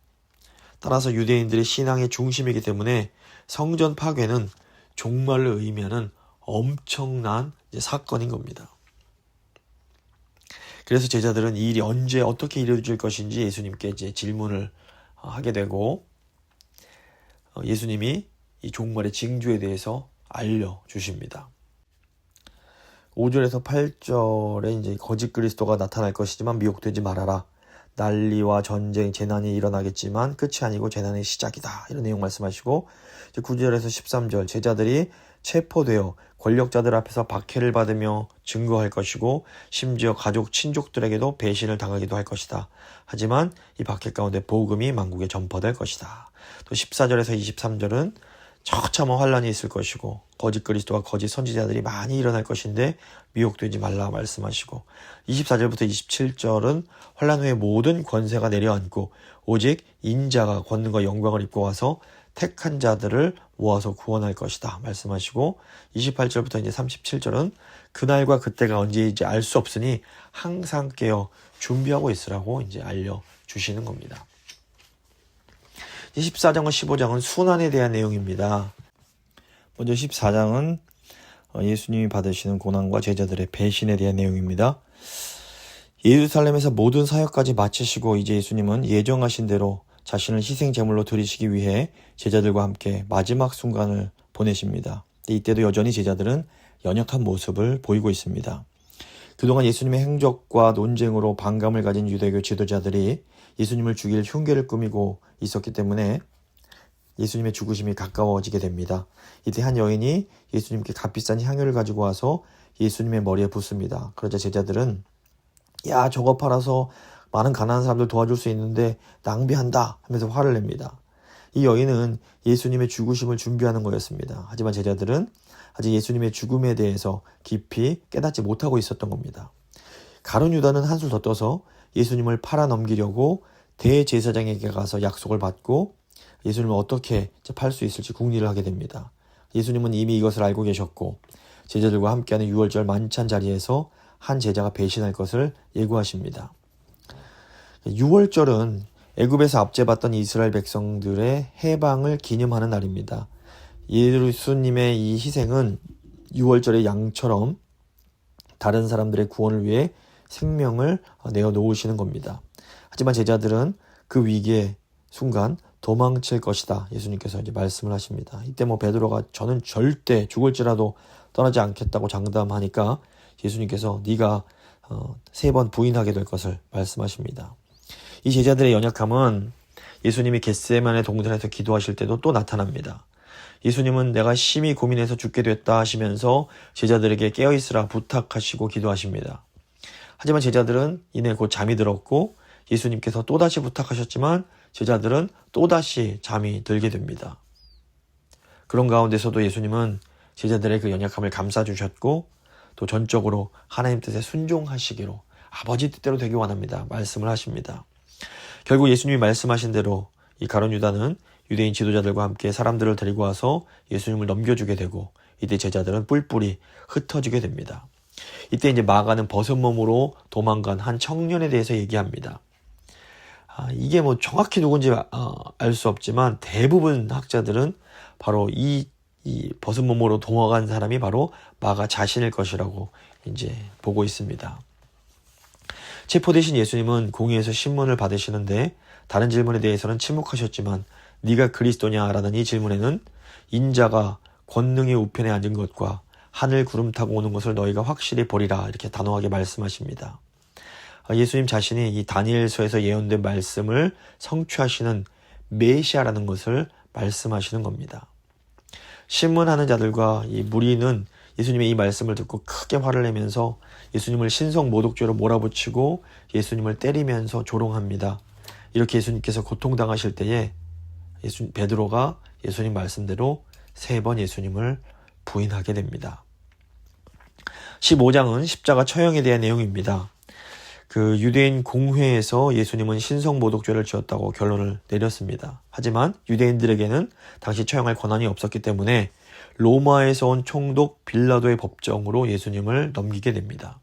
따라서 유대인들의 신앙의 중심이기 때문에 성전 파괴는 종말을 의미하는 엄청난 사건인 겁니다. 그래서 제자들은 이 일이 언제 어떻게 이루어질 것인지 예수님께 이제 질문을 하게 되고 예수님이 이 종말의 징조에 대해서 알려주십니다. 5절에서 8절에 이제 거짓 그리스도가 나타날 것이지만 미혹되지 말아라. 난리와 전쟁, 재난이 일어나겠지만 끝이 아니고 재난의 시작이다. 이런 내용 말씀하시고, 이제 9절에서 13절, 제자들이 체포되어 권력자들 앞에서 박해를 받으며 증거할 것이고, 심지어 가족, 친족들에게도 배신을 당하기도 할 것이다. 하지만 이 박해 가운데 복음이 만국에 전파될 것이다. 또 14절에서 23절은 처참한 환란이 있을 것이고 거짓 그리스도와 거짓 선지자들이 많이 일어날 것인데 미혹되지 말라 말씀하시고, 24절부터 27절은 환란 후에 모든 권세가 내려앉고 오직 인자가 권능과 영광을 입고 와서 택한 자들을 모아서 구원할 것이다 말씀하시고, 28절부터 이제 37절은 그날과 그때가 언제인지 알 수 없으니 항상 깨어 준비하고 있으라고 이제 알려주시는 겁니다. 14장과 15장은 순환에 대한 내용입니다. 먼저 14장은 예수님이 받으시는 고난과 제자들의 배신에 대한 내용입니다. 예루살렘에서 모든 사역까지 마치시고 이제 예수님은 예정하신 대로 자신을 희생제물로 드리시기 위해 제자들과 함께 마지막 순간을 보내십니다. 이때도 여전히 제자들은 연약한 모습을 보이고 있습니다. 그동안 예수님의 행적과 논쟁으로 반감을 가진 유대교 지도자들이 예수님을 죽일 흉계를 꾸미고 있었기 때문에 예수님의 죽으심이 가까워지게 됩니다. 이때 한 여인이 예수님께 값비싼 향유를 가지고 와서 예수님의 머리에 붓습니다. 그러자 제자들은 야, 저거 팔아서 많은 가난한 사람들 도와줄 수 있는데 낭비한다 하면서 화를 냅니다. 이 여인은 예수님의 죽으심을 준비하는 거였습니다. 하지만 제자들은 아직 예수님의 죽음에 대해서 깊이 깨닫지 못하고 있었던 겁니다. 가룟 유다는 한술 더 떠서 예수님을 팔아 넘기려고 대제사장에게 가서 약속을 받고 예수님을 어떻게 팔 수 있을지 궁리를 하게 됩니다. 예수님은 이미 이것을 알고 계셨고 제자들과 함께하는 유월절 만찬 자리에서 한 제자가 배신할 것을 예고하십니다. 유월절은 애굽에서 압제받던 이스라엘 백성들의 해방을 기념하는 날입니다. 예수님의 이 희생은 유월절의 양처럼 다른 사람들의 구원을 위해 생명을 내어놓으시는 겁니다. 하지만 제자들은 그 위기의 순간 도망칠 것이다. 예수님께서 이제 말씀을 하십니다. 이때 베드로가 저는 절대 죽을지라도 떠나지 않겠다고 장담하니까 예수님께서 네가 3번 부인하게 될 것을 말씀하십니다. 이 제자들의 연약함은 예수님이 겟세마네 동산에서 기도하실 때도 또 나타납니다. 예수님은 내가 심히 고민해서 죽게 됐다 하시면서 제자들에게 깨어있으라 부탁하시고 기도하십니다. 하지만 제자들은 이내 곧 잠이 들었고 예수님께서 또다시 부탁하셨지만 제자들은 또다시 잠이 들게 됩니다. 그런 가운데서도 예수님은 제자들의 그 연약함을 감싸주셨고 또 전적으로 하나님 뜻에 순종하시기로 아버지 뜻대로 되기 원합니다. 말씀을 하십니다. 결국 예수님이 말씀하신 대로 이 가룟 유다는 유대인 지도자들과 함께 사람들을 데리고 와서 예수님을 넘겨주게 되고 이때 제자들은 뿔뿔이 흩어지게 됩니다. 이때 이제 마가는 벗은 몸으로 도망간 한 청년에 대해서 얘기합니다. 이게 정확히 누군지 알 수 없지만 대부분 학자들은 바로 이 벗은 몸으로 도망간 사람이 바로 마가 자신일 것이라고 이제 보고 있습니다. 체포되신 예수님은 공의에서 신문을 받으시는데 다른 질문에 대해서는 침묵하셨지만 네가 그리스도냐라는 이 질문에는 인자가 권능의 우편에 앉은 것과 하늘 구름 타고 오는 것을 너희가 확실히 보리라 이렇게 단호하게 말씀하십니다. 예수님 자신이 이 다니엘서에서 예언된 말씀을 성취하시는 메시아라는 것을 말씀하시는 겁니다. 신문하는 자들과 이 무리는 예수님의 이 말씀을 듣고 크게 화를 내면서 예수님을 신성 모독죄로 몰아붙이고 예수님을 때리면서 조롱합니다. 이렇게 예수님께서 고통당하실 때에 베드로가 예수님 말씀대로 3번 예수님을 부인하게 됩니다. 15장은 십자가 처형에 대한 내용입니다. 그 유대인 공회에서 예수님은 신성 모독죄를 지었다고 결론을 내렸습니다. 하지만 유대인들에게는 당시 처형할 권한이 없었기 때문에 로마에서 온 총독 빌라도의 법정으로 예수님을 넘기게 됩니다.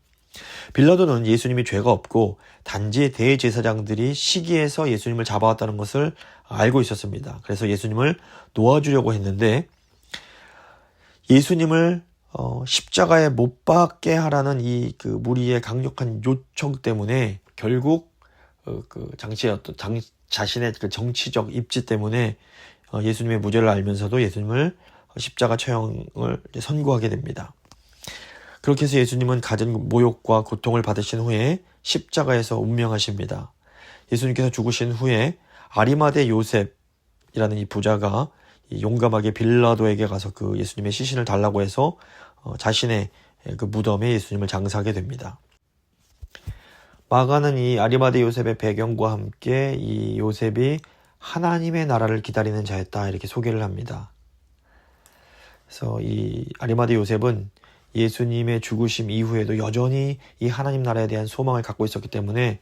빌라도는 예수님이 죄가 없고 단지 대제사장들이 시기해서 예수님을 잡아왔다는 것을 알고 있었습니다. 그래서 예수님을 놓아주려고 했는데 예수님을 십자가에 못 박게 하라는 그 무리의 강력한 요청 때문에 결국 자신의 그 정치적 입지 때문에 예수님의 무죄를 알면서도 예수님을 십자가 처형을 선고하게 됩니다. 그렇게 해서 예수님은 갖은 모욕과 고통을 받으신 후에 십자가에서 운명하십니다. 예수님께서 죽으신 후에 아리마대 요셉이라는 이 부자가 용감하게 빌라도에게 가서 그 예수님의 시신을 달라고 해서 자신의 그 무덤에 예수님을 장사하게 됩니다. 마가는 이 아리마대 요셉의 배경과 함께 이 요셉이 하나님의 나라를 기다리는 자였다 이렇게 소개를 합니다. 그래서 이 아리마대 요셉은 예수님의 죽으심 이후에도 여전히 이 하나님 나라에 대한 소망을 갖고 있었기 때문에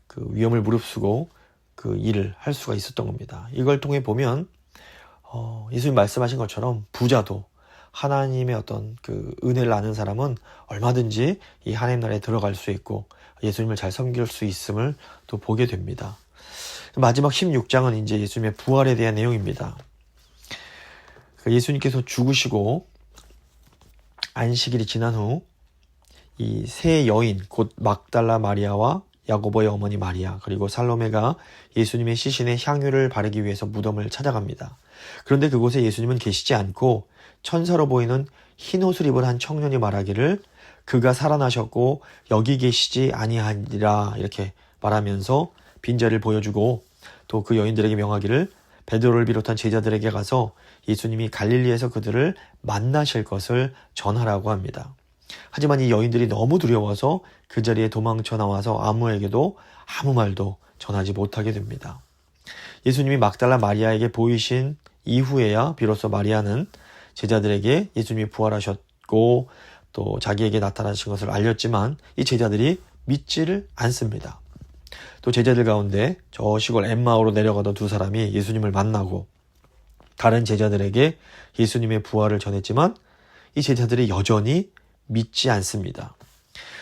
그 위험을 무릅쓰고 그 일을 할 수가 있었던 겁니다. 이걸 통해 보면 예수님 말씀하신 것처럼 부자도 하나님의 어떤 그 은혜를 아는 사람은 얼마든지 이 하나님 나라에 들어갈 수 있고 예수님을 잘 섬길 수 있음을 또 보게 됩니다. 마지막 16장은 이제 예수님의 부활에 대한 내용입니다. 예수님께서 죽으시고 안식일이 지난 후 이 세 여인 곧 막달라 마리아와 야고보의 어머니 마리아 그리고 살로메가 예수님의 시신에 향유를 바르기 위해서 무덤을 찾아갑니다. 그런데 그곳에 예수님은 계시지 않고 천사로 보이는 흰 옷을 입은 한 청년이 말하기를 그가 살아나셨고 여기 계시지 아니하니라 이렇게 말하면서 빈자리를 보여주고 또 그 여인들에게 명하기를 베드로를 비롯한 제자들에게 가서 예수님이 갈릴리에서 그들을 만나실 것을 전하라고 합니다. 하지만 이 여인들이 너무 두려워서 그 자리에 도망쳐 나와서 아무에게도 아무 말도 전하지 못하게 됩니다. 예수님이 막달라 마리아에게 보이신 이후에야 비로소 마리아는 제자들에게 예수님이 부활하셨고 또 자기에게 나타나신 것을 알렸지만 이 제자들이 믿지를 않습니다. 또 제자들 가운데 저 시골 엠마오로 내려가던 두 사람이 예수님을 만나고 다른 제자들에게 예수님의 부활을 전했지만 이 제자들이 여전히 믿지 않습니다.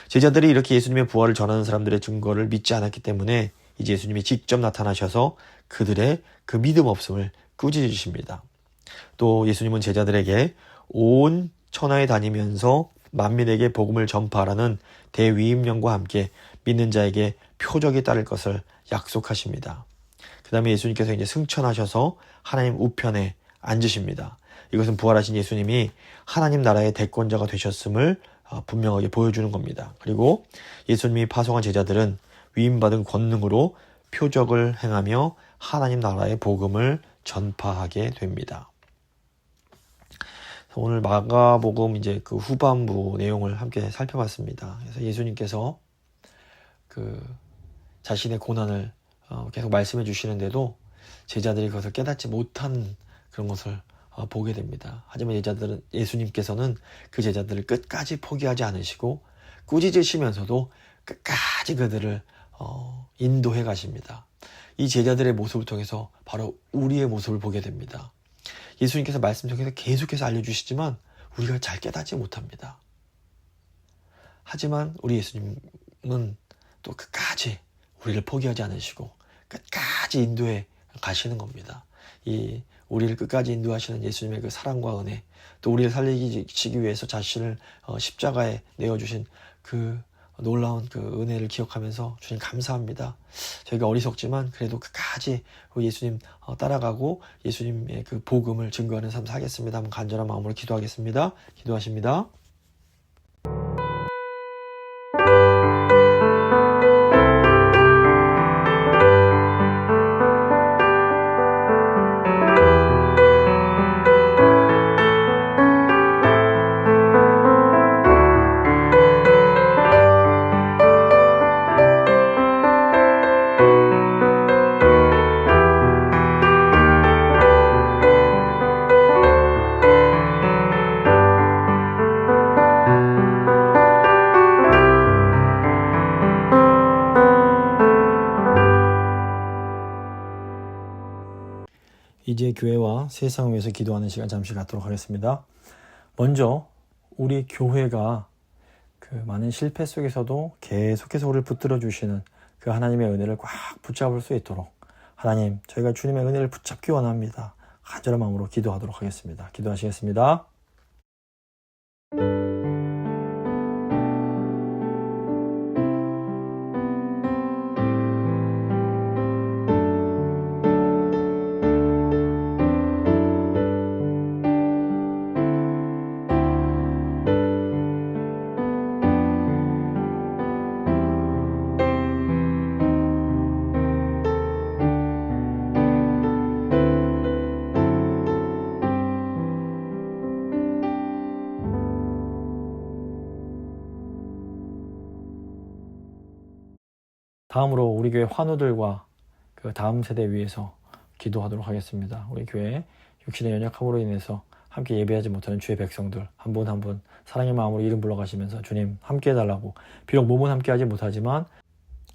제자들이 이렇게 예수님의 부활을 전하는 사람들의 증거를 믿지 않았기 때문에 이제 예수님이 직접 나타나셔서 그들의 그 믿음 없음을 꾸짖으십니다. 또 예수님은 제자들에게 온 천하에 다니면서 만민에게 복음을 전파하라는 대위임령과 함께 믿는 자에게 표적이 따를 것을 약속하십니다. 그 다음에 예수님께서 이제 승천하셔서 하나님 우편에 앉으십니다. 이것은 부활하신 예수님이 하나님 나라의 대권자가 되셨음을 분명하게 보여주는 겁니다. 그리고 예수님이 파송한 제자들은 위임받은 권능으로 표적을 행하며 하나님 나라의 복음을 전파하게 됩니다. 오늘 마가복음 이제 그 후반부 내용을 함께 살펴봤습니다. 그래서 예수님께서 그 자신의 고난을 계속 말씀해 주시는데도 제자들이 그것을 깨닫지 못한 그런 것을 보게 됩니다. 하지만 예수님께서는 그 제자들을 끝까지 포기하지 않으시고 꾸짖으시면서도 끝까지 그들을 인도해 가십니다. 이 제자들의 모습을 통해서 바로 우리의 모습을 보게 됩니다. 예수님께서 말씀 통해서 계속해서 알려주시지만 우리가 잘 깨닫지 못합니다. 하지만 우리 예수님은 또 끝까지 우리를 포기하지 않으시고 끝까지 인도해 가시는 겁니다. 이 우리를 끝까지 인도하시는 예수님의 그 사랑과 은혜, 또 우리를 살리시기 위해서 자신을 십자가에 내어주신 그 놀라운 그 은혜를 기억하면서 주님 감사합니다. 저희가 어리석지만 그래도 끝까지 예수님 따라가고 예수님의 그 복음을 증거하는 삶 살겠습니다. 한번 간절한 마음으로 기도하겠습니다. 기도하십니다. 이제 교회와 세상을 위해서 기도하는 시간 잠시 갖도록 하겠습니다. 먼저 우리 교회가 그 많은 실패 속에서도 계속해서 우리를 붙들어 주시는 그 하나님의 은혜를 꽉 붙잡을 수 있도록 하나님, 저희가 주님의 은혜를 붙잡기 원합니다. 간절한 마음으로 기도하도록 하겠습니다. 기도하시겠습니다. 다음으로 우리 교회 환우들과 그 다음 세대 위해서 기도하도록 하겠습니다. 우리 교회 육신의 연약함으로 인해서 함께 예배하지 못하는 주의 백성들 한 분 한 분 사랑의 마음으로 이름 불러가시면서 주님 함께 해달라고, 비록 몸은 함께 하지 못하지만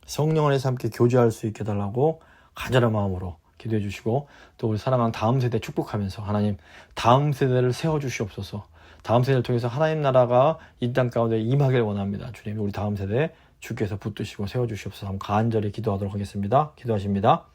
성령 안에서 함께 교제할 수 있게 해달라고 간절한 마음으로 기도해 주시고, 또 우리 사랑하는 다음 세대 축복하면서 하나님 다음 세대를 세워주시옵소서. 다음 세대를 통해서 하나님 나라가 이 땅 가운데 임하길 원합니다. 주님, 우리 다음 세대 주께서 붙드시고 세워주시옵소서. 한번 간절히 기도하도록 하겠습니다. 기도하십니다.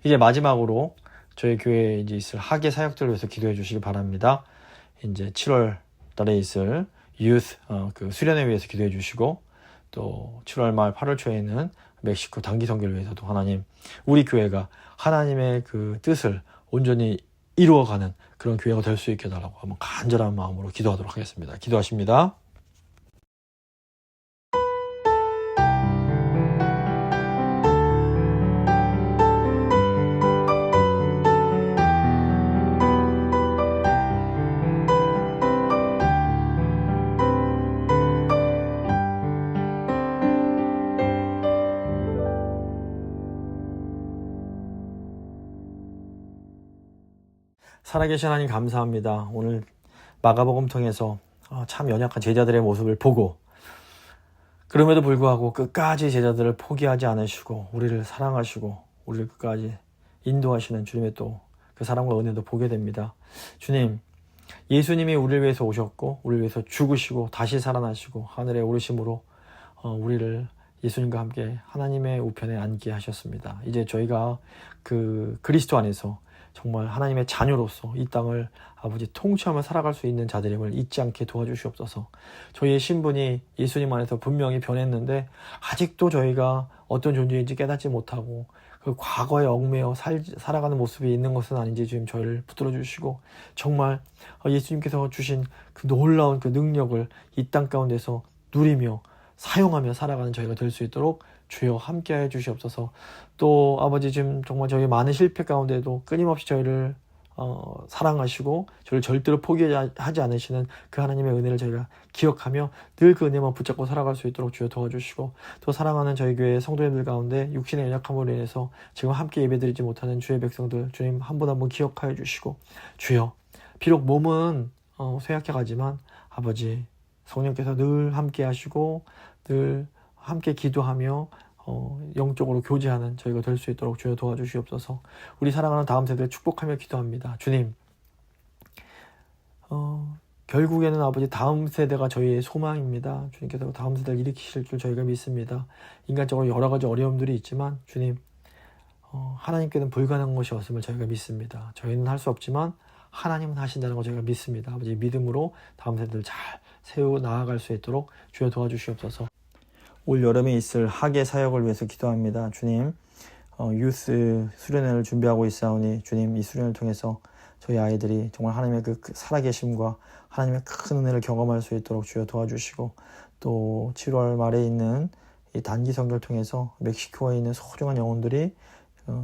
이제 마지막으로 저희 교회에 이제 있을 학예 사역들을 위해서 기도해 주시기 바랍니다. 이제 7월 달에 있을 유스 그 수련회 위해서 기도해 주시고, 또 7월 말 8월 초에는 멕시코 단기 선교를 위해서도 하나님 우리 교회가 하나님의 그 뜻을 온전히 이루어가는 그런 교회가 될 수 있게 해달라고 한번 간절한 마음으로 기도하도록 하겠습니다. 기도하십니다. 살아계신 하나님 감사합니다. 오늘 마가복음 통해서 참 연약한 제자들의 모습을 보고, 그럼에도 불구하고 끝까지 제자들을 포기하지 않으시고 우리를 사랑하시고 우리를 끝까지 인도하시는 주님의 또 그 사랑과 은혜도 보게 됩니다. 주님, 예수님이 우리를 위해서 오셨고 우리를 위해서 죽으시고 다시 살아나시고 하늘에 오르심으로 우리를 예수님과 함께 하나님의 우편에 앉게 하셨습니다. 이제 저희가 그 그리스도 안에서 정말 하나님의 자녀로서 이 땅을 아버지 통치하며 살아갈 수 있는 자들임을 잊지 않게 도와주시옵소서. 저희의 신분이 예수님 안에서 분명히 변했는데 아직도 저희가 어떤 존재인지 깨닫지 못하고 그 과거에 얽매여 살아가는 모습이 있는 것은 아닌지 주님 저희를 붙들어 주시고, 정말 예수님께서 주신 그 놀라운 그 능력을 이 땅 가운데서 누리며 사용하며 살아가는 저희가 될 수 있도록 주여 함께해 주시옵소서. 또 아버지, 지금 정말 저희 많은 실패 가운데도 끊임없이 저희를 사랑하시고 저희를 절대로 포기하지 않으시는 그 하나님의 은혜를 저희가 기억하며 늘 그 은혜만 붙잡고 살아갈 수 있도록 주여 도와주시고, 또 사랑하는 저희 교회 성도님들 가운데 육신의 연약함으로 인해서 지금 함께 예배드리지 못하는 주의 백성들 주님 한 분 한 분 기억하여 주시고, 주여 비록 몸은 쇠약해 가지만 아버지 성령께서 늘 함께 하시고 늘 함께 기도하며 영적으로 교제하는 저희가 될 수 있도록 주여 도와주시옵소서. 우리 사랑하는 다음 세대를 축복하며 기도합니다. 주님, 결국에는 아버지 다음 세대가 저희의 소망입니다. 주님께서 다음 세대를 일으키실 줄 저희가 믿습니다. 인간적으로 여러 가지 어려움들이 있지만 주님, 하나님께는 불가능한 것이 없음을 저희가 믿습니다. 저희는 할 수 없지만 하나님은 하신다는 걸 저희가 믿습니다. 아버지, 믿음으로 다음 세대를 잘 세워 나아갈 수 있도록 주여 도와주시옵소서. 올 여름에 있을 학예 사역을 위해서 기도합니다. 주님, 유스 수련회를 준비하고 있사오니 주님, 이 수련회를 통해서 저희 아이들이 정말 하나님의 그 살아계심과 하나님의 큰 은혜를 경험할 수 있도록 주여 도와주시고, 또 7월 말에 있는 이 단기 선교를 통해서 멕시코에 있는 소중한 영혼들이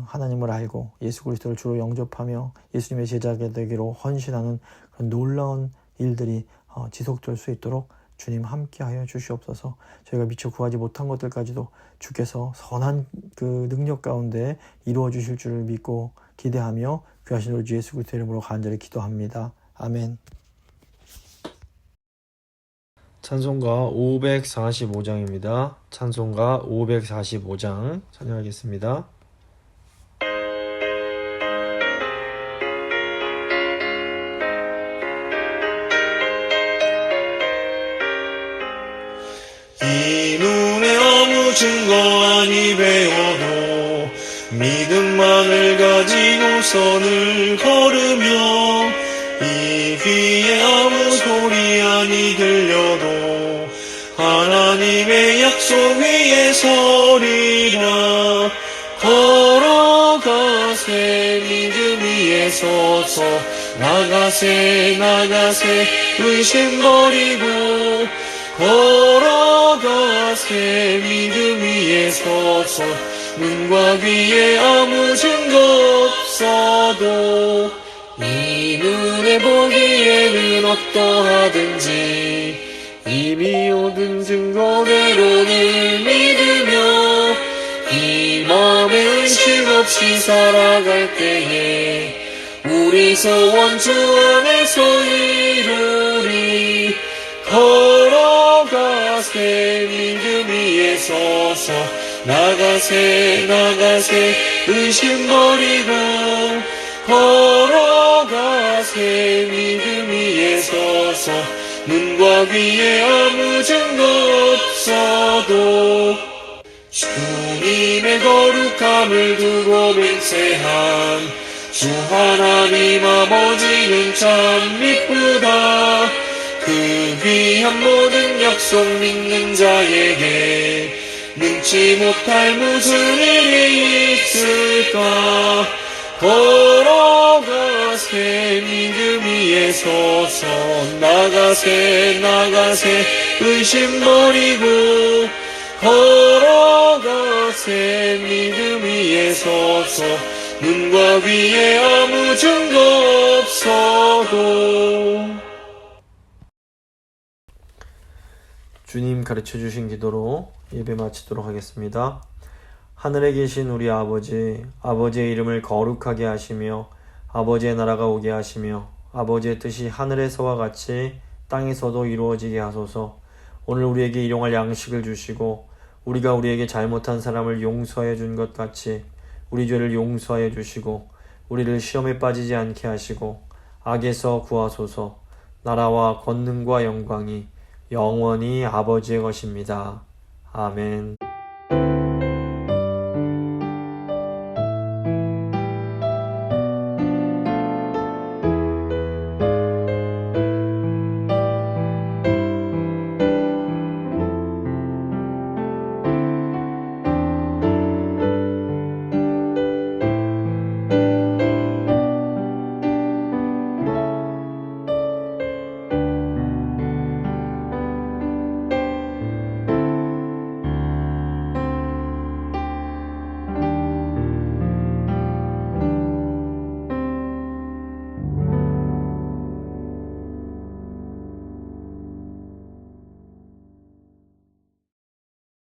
하나님을 알고 예수 그리스도를 주로 영접하며 예수님의 제자가 되기로 헌신하는 그런 놀라운 일들이 지속될 수 있도록 주님 함께하여 주시옵소서. 저희가 미처 구하지 못한 것들까지도 주께서 선한 그 능력 가운데 이루어 주실 줄을 믿고 기대하며 귀하신 우리 주 예수 그리스도의 이름으로 간절히 기도합니다. 아멘. 찬송가 545장입니다. 찬송가 545장 찬양하겠습니다. 이 눈에 아무 증거 아니 배워도 믿음만을 가지고 선을 걸으며, 이 귀에 아무 소리 아니 들려도 하나님의 약속 위에 서리라. 나가세 믿음 위에 서서 나가세 의심 버리고 걸어가세 믿음 위에 서서 눈과 귀에 아무 증거 없어도 이 눈에 보기에는 어떠하든지 이미 얻은 증거대로를 믿으며 이 마음에 의심 없이 살아갈 때에 우리 소원 주 안에서 이루리. 걸어가세 믿음 위에 서서 나가세 의심 버리고 걸어가세 믿음 위에 서서 눈과 귀에 아무 증거 없어도 주님의 거룩함을 두고 맹세한 주 하나님 아버지는 참 미쁘다. 그 귀한 모든 약속 믿는 자에게 능치 못할 무슨 일이 있을까. 걸어가세 믿음 위에 서서 나가세 의심 버리고 걸어가세 믿음 위에 서서 눈과 귀에 아무 증거 없어도. 주님 가르쳐 주신 기도로 예배 마치도록 하겠습니다. 하늘에 계신 우리 아버지, 아버지의 이름을 거룩하게 하시며 아버지의 나라가 오게 하시며 아버지의 뜻이 하늘에서와 같이 땅에서도 이루어지게 하소서. 오늘 우리에게 일용할 양식을 주시고 우리가 우리에게 잘못한 사람을 용서해 준 것 같이 우리 죄를 용서해 주시고 우리를 시험에 빠지지 않게 하시고 악에서 구하소서. 나라와 권능과 영광이 영원히 아버지의 것입니다. 아멘.